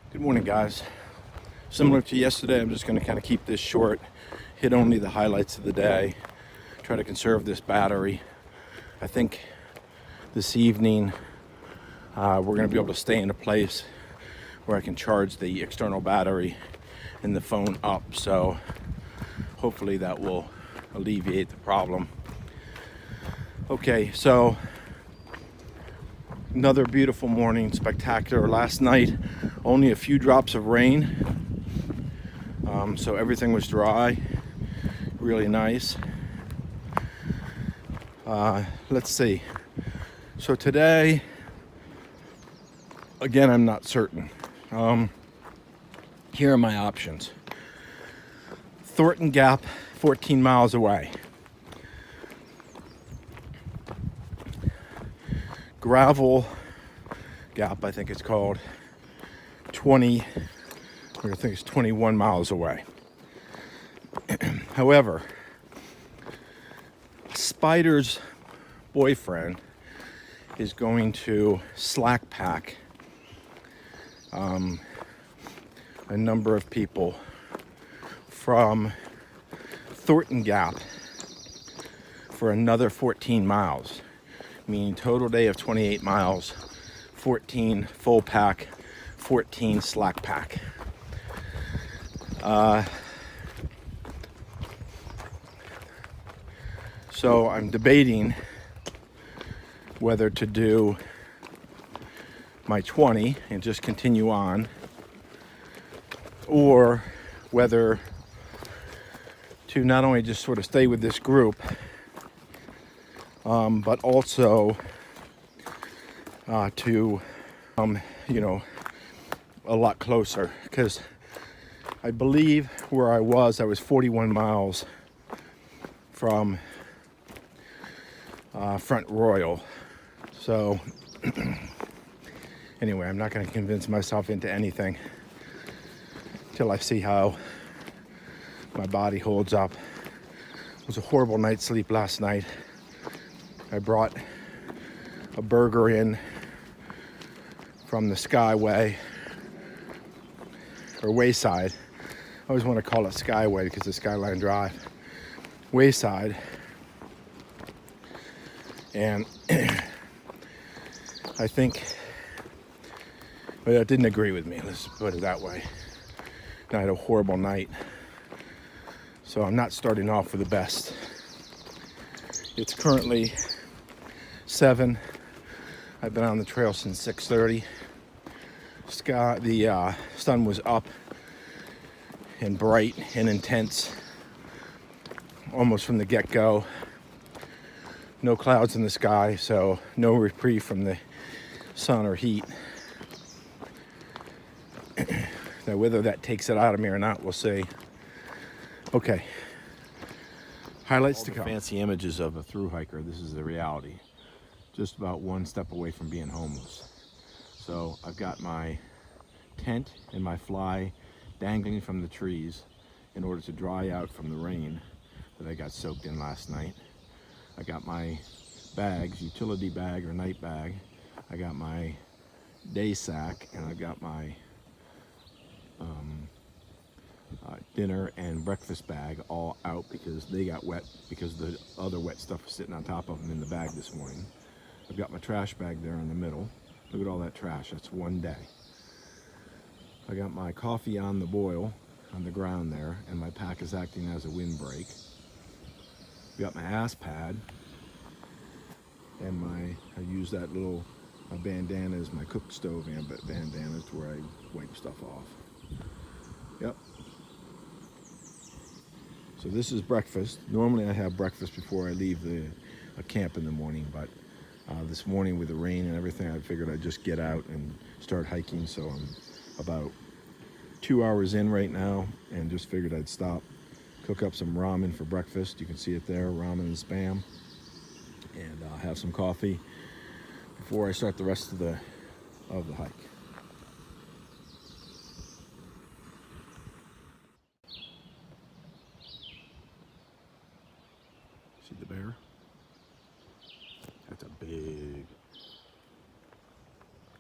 Good morning, guys. Similar to yesterday, I'm just going to kind of keep this short, hit only the highlights of the day, try to conserve this battery. I think this evening we're going to be able to stay in a place where I can charge the external battery and the phone up, so hopefully that will alleviate the problem. Okay, so another beautiful morning, spectacular. Last night, only a few drops of rain, so everything was dry, really nice. Let's see. So today, again, I'm not certain. Here are my options. Thornton Gap, 14 miles away. Gravel Gap, I think it's called, I think it's 21 miles away. However, Spider's boyfriend is going to slack pack a number of people from Thornton Gap for another 14 miles, meaning total day of 28 miles, 14 full pack, 14 slack pack. So I'm debating whether to do my 20 and just continue on, or whether to not only just sort of stay with this group, but also to a lot closer, because I believe where I was 41 miles from Front Royal. So anyway, I'm not going to convince myself into anything till I see how my body holds up. It was a horrible night's sleep last night. I brought a burger in from the Skyway, or Wayside. I always want to call it Skyway because it's Skyline Drive. Wayside. And I think, well, it didn't agree with me, let's put it that way. I had a horrible night, so I'm not starting off with the best. It's currently 7. I've been on the trail since 6:30. The sun was up and bright and intense almost from the get-go. No clouds in the sky, so no reprieve from the sun or heat. Now, whether that takes it out of me or not, we'll see. Okay. Highlights to come. Fancy images of a thru-hiker. This is the reality. Just about one step away from being homeless. So I've got my tent and my fly dangling from the trees in order to dry out from the rain that I got soaked in last night. I got my bags, utility bag or night bag. I got my day sack, and I got my dinner and breakfast bag all out because they got wet because the other wet stuff was sitting on top of them in the bag this morning. I've got my trash bag there in the middle. Look at all that trash, that's one day. I got my coffee on the boil on the ground there, and my pack is acting as a windbreak. Got my ass pad, and I use that little bandana as my cook stove bandana to where I wipe stuff off. Yep. So this is breakfast. Normally I have breakfast before I leave a camp in the morning, but this morning with the rain and everything, I figured I'd just get out and start hiking. So I'm about 2 hours in right now, and just figured I'd stop, cook up some ramen for breakfast. You can see it there, ramen and Spam, and have some coffee before I start the rest of the hike. See the bear? That's a big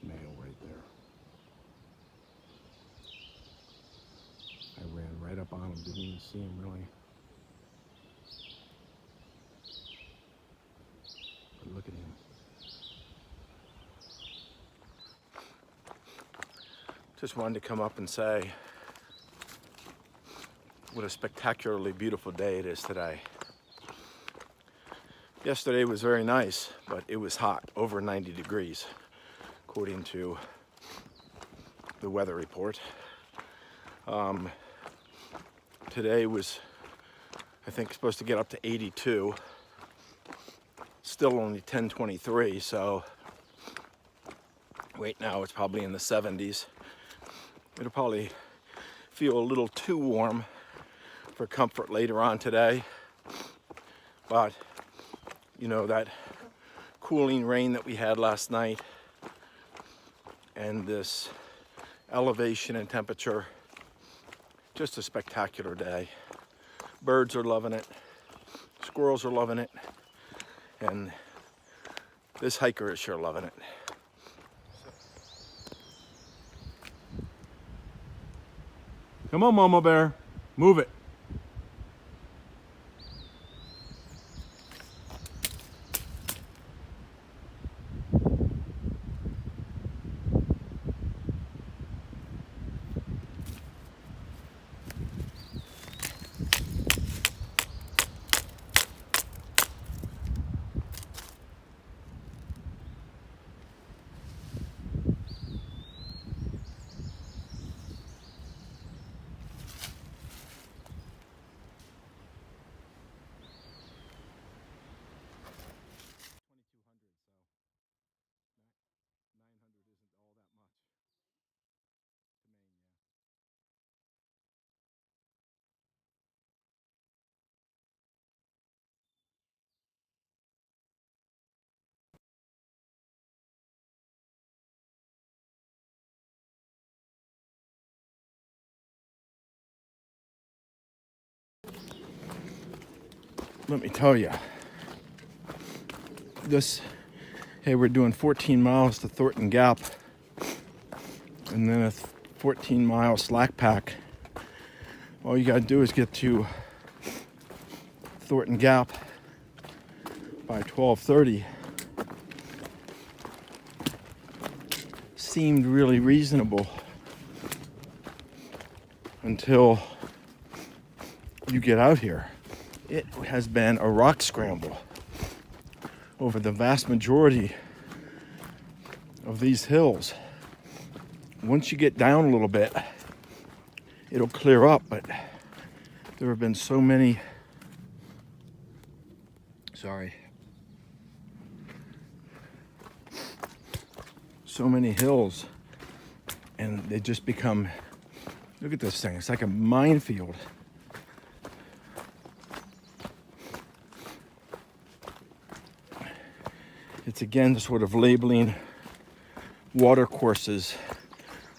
male right there. up on him. Didn't even see him really. But look at him. Just wanted to come up and say what a spectacularly beautiful day it is today. Yesterday was very nice, but it was hot, over 90 degrees, according to the weather report. Today was, I think, supposed to get up to 82. Still only 10:23, so right now it's probably in the 70s. It'll probably feel a little too warm for comfort later on today, but you know, that cooling rain that we had last night and this elevation and temperature, just a spectacular day. Birds are loving it, squirrels are loving it, and this hiker is sure loving it. Come on, Mama Bear, move it. Let me tell you, hey, we're doing 14 miles to Thornton Gap and then a 14-mile slack pack. All you gotta do is get to Thornton Gap by 12:30. Seemed really reasonable until you get out here. It has been a rock scramble over the vast majority of these hills. Once you get down a little bit, it'll clear up, but there have been so many, so many hills, and they just become, look at this thing, it's like a minefield. It's again sort of labeling water courses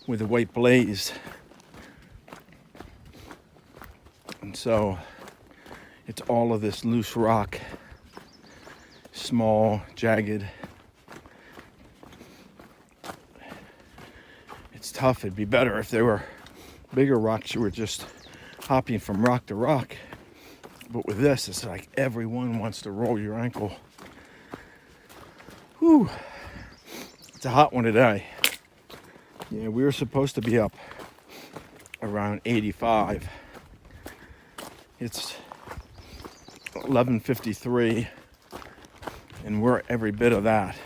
with a white blaze. And so it's all of this loose rock, small, jagged. It's tough. It'd be better if there were bigger rocks you were just hopping from rock to rock. But with this, it's like everyone wants to roll your ankle. Whew. It's a hot one today. Yeah, we were supposed to be up around 85. It's 11:53, and we're every bit of that.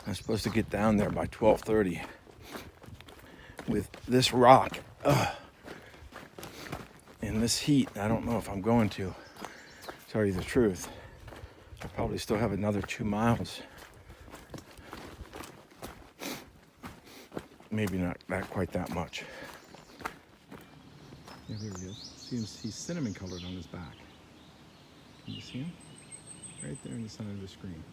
I'm supposed to get down there by 12:30 with this rock. In this heat, I don't know if I'm going to. Tell you the truth, I probably still have another 2 miles. Maybe not quite that much. Yeah, there he is. He's cinnamon colored on his back. Can you see him? Right there in the center of the screen.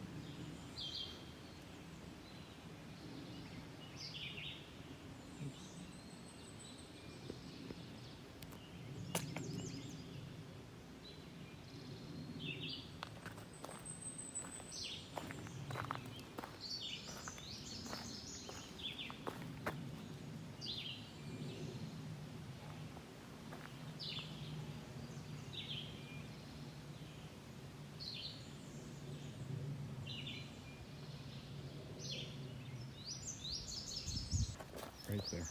right there.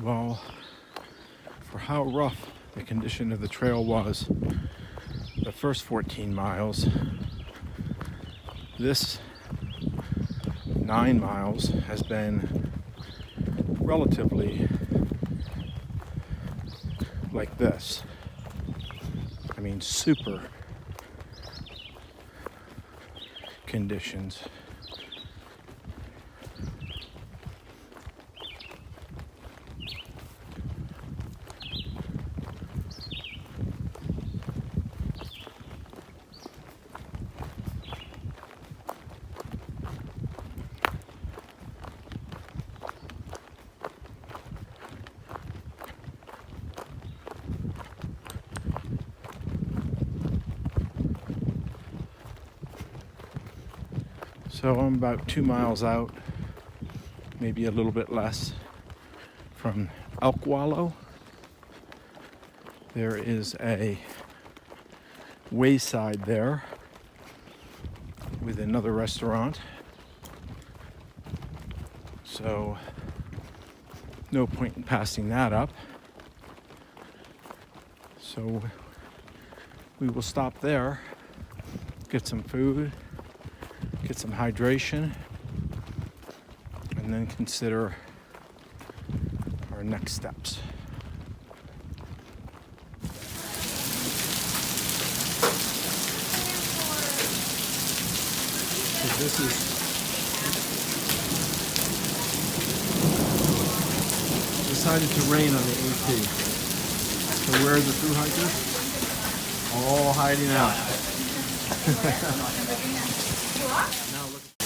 Well, for how rough the condition of the trail was the first 14 miles, this 9 miles has been relatively like this. I mean, super conditions. So I'm about 2 miles out, maybe a little bit less, from Elk Wallow. There is a wayside there with another restaurant. So no point in passing that up. So we will stop there, get some food, get some hydration, and then consider our next steps. So this is decided to rain on the AT. So where are the thru-hikers? All hiding out. Now look at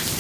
the